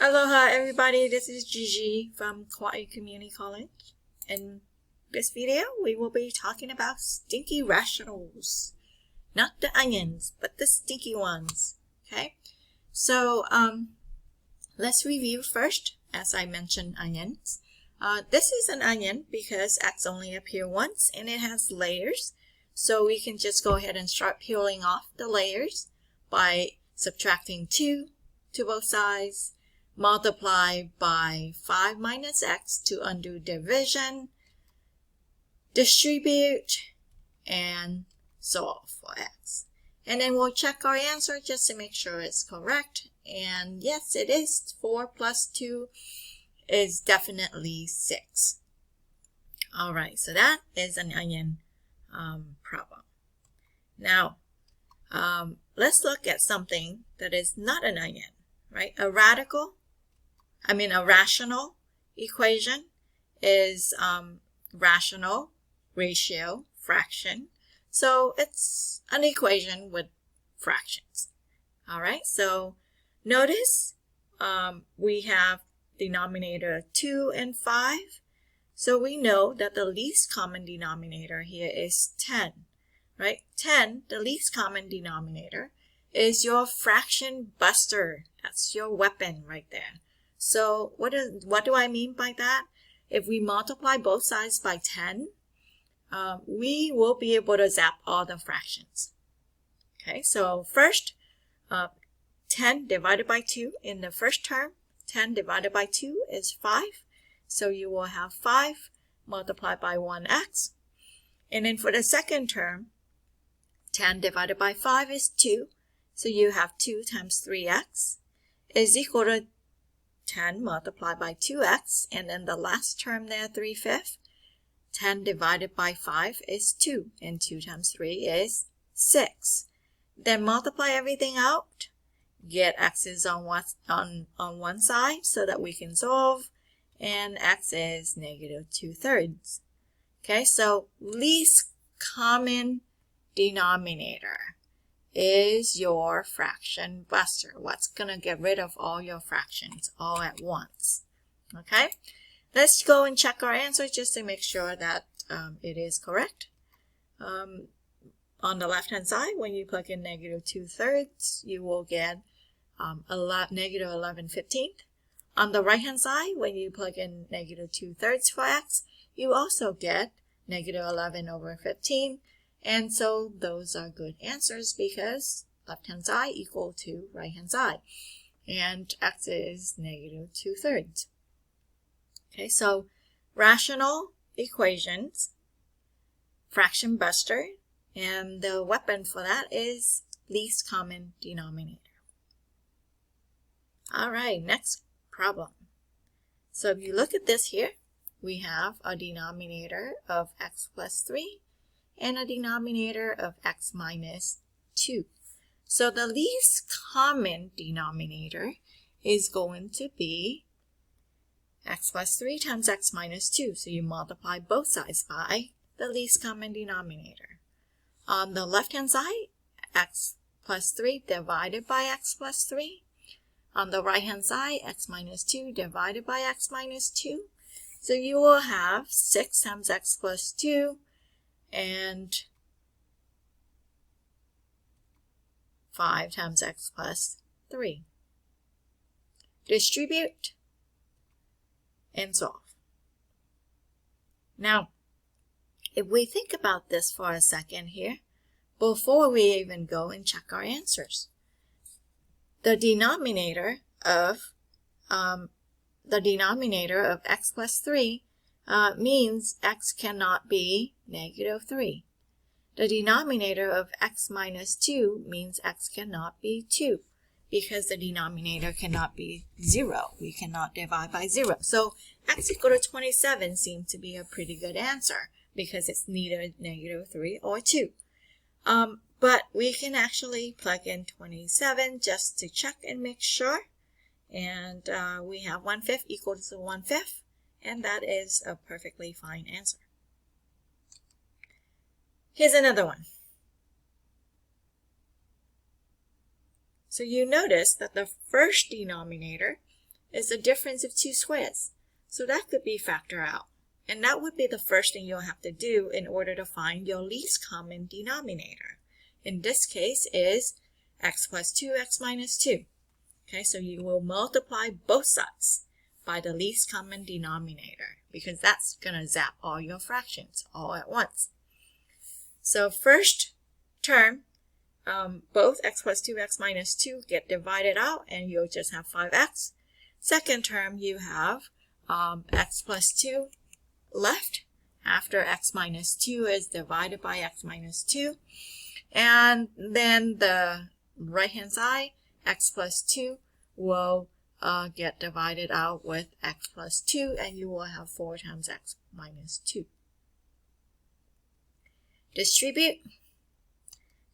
Aloha everybody, this is Gigi from Kauai Community College. In this video, we will be talking about stinky rationals. Not the onions, but the stinky ones. Okay, so let's review first. As I mentioned, onions. This is an onion because X only appear once and it has layers. So we can just go ahead and start peeling off the layers by subtracting 2 to both sides. Multiply by 5 minus x to undo division, distribute, and solve for x. And then we'll check our answer just to make sure it's correct. And yes, it is. 4 plus 2 is definitely 6. Alright, so that is an onion problem. Now, let's look at something that is not an onion, right? A rational equation is rational, ratio, fraction. So it's an equation with fractions. All right, so notice we have denominator 2 and 5. So we know that the least common denominator here is 10, right? 10, the least common denominator, is your fraction buster. That's your weapon right there. So what do I mean by that? If we multiply both sides by 10, we will be able to zap all the fractions. Okay, so first, 10 divided by 2 in the first term, 10 divided by 2 is 5. So you will have 5 multiplied by 1x. And then for the second term, 10 divided by 5 is 2. So you have 2 times 3x is equal to 10 multiplied by 2x, and then the last term there, 3/5. 10 divided by 5 is 2, and 2 times 3 is 6. Then multiply everything out, get x's on one side so that we can solve, and x is negative 2/3. Okay, so least common denominator is your fraction buster. What's going to get rid of all your fractions all at once? Okay, let's go and check our answer just to make sure that it is correct. On the left hand side, when you plug in negative 2/3, you will get negative 11/15. On the right hand side, when you plug in negative 2/3 for x, you also get negative 11/15. And so those are good answers because left-hand side equal to right-hand side. And x is negative 2/3. Okay, so rational equations, fraction buster, and the weapon for that is least common denominator. All right, next problem. So if you look at this here, we have a denominator of x plus 3. And a denominator of x minus 2. So the least common denominator is going to be x plus 3 times x minus 2. So you multiply both sides by the least common denominator. On the left-hand side, x plus 3 divided by x plus 3. On the right-hand side, x minus 2 divided by x minus 2. So you will have 6 times x plus 2. And 5 times x plus 3. Distribute and solve. Now, if we think about this for a second here, before we even go and check our answers, the denominator of x plus 3 means x cannot be negative 3. The denominator of x minus 2 means x cannot be 2 because the denominator cannot be 0. We cannot divide by 0. So x equal to 27 seems to be a pretty good answer because it's neither negative 3 or 2. But we can actually plug in 27 just to check and make sure. And we have 1/5 equals to 1/5. And that is a perfectly fine answer. Here's another one. So you notice that the first denominator is the difference of two squares. So that could be factored out. And that would be the first thing you'll have to do in order to find your least common denominator. In this case is x plus 2, x minus 2. Okay, so you will multiply both sides by the least common denominator because that's going to zap all your fractions all at once. So first term, both x plus 2, x minus 2 get divided out and you'll just have 5x. Second term, you have x plus 2 left after x minus 2 is divided by x minus 2. And then the right hand side, x plus 2 will get divided out with x plus 2 and you will have 4 times x minus 2. Distribute,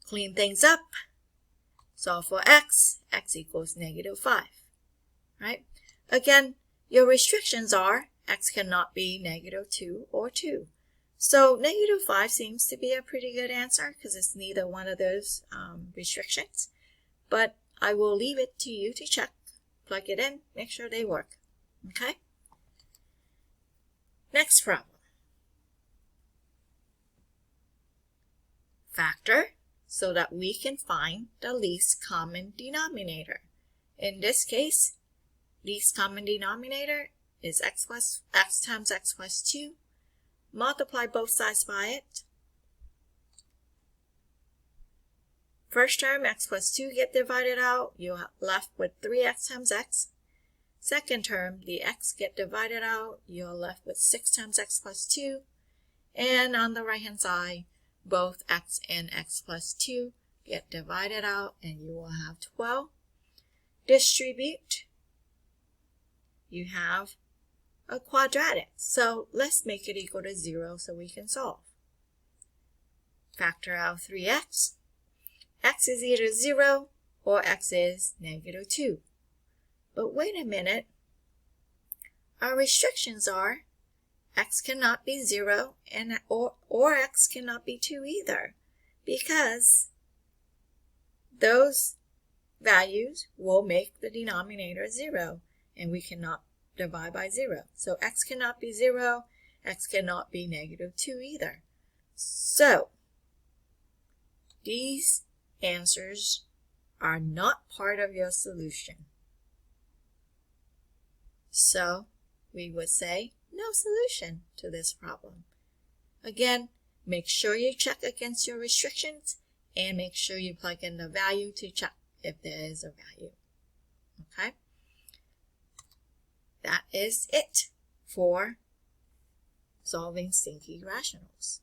clean things up, solve for x equals -5, right? Again, your restrictions are x cannot be -2 or 2. So -5 seems to be a pretty good answer because it's neither one of those restrictions. But I will leave it to you to check, plug it in, make sure they work. Okay? Next problem. Factor so that we can find the least common denominator. In this case, least common denominator is x times x plus 2. Multiply both sides by it. First term, x plus 2 get divided out. You're left with 3x times x. Second term, the x get divided out. You're left with 6 times x plus 2. And on the right hand side, both x and x plus 2 get divided out and you will have 12. Distribute. You have a quadratic. So let's make it equal to 0 so we can solve. Factor out 3x. X is either 0 or x is -2. But wait a minute. Our restrictions are x cannot be 0 and or x cannot be 2 either because those values will make the denominator 0 and we cannot divide by 0. So x cannot be 0, x cannot be -2 either. So these answers are not part of your solution. So we would say no solution to this problem. Again, make sure you check against your restrictions and make sure you plug in the value to check if there is a value. Okay? That is it for solving stinky rationals.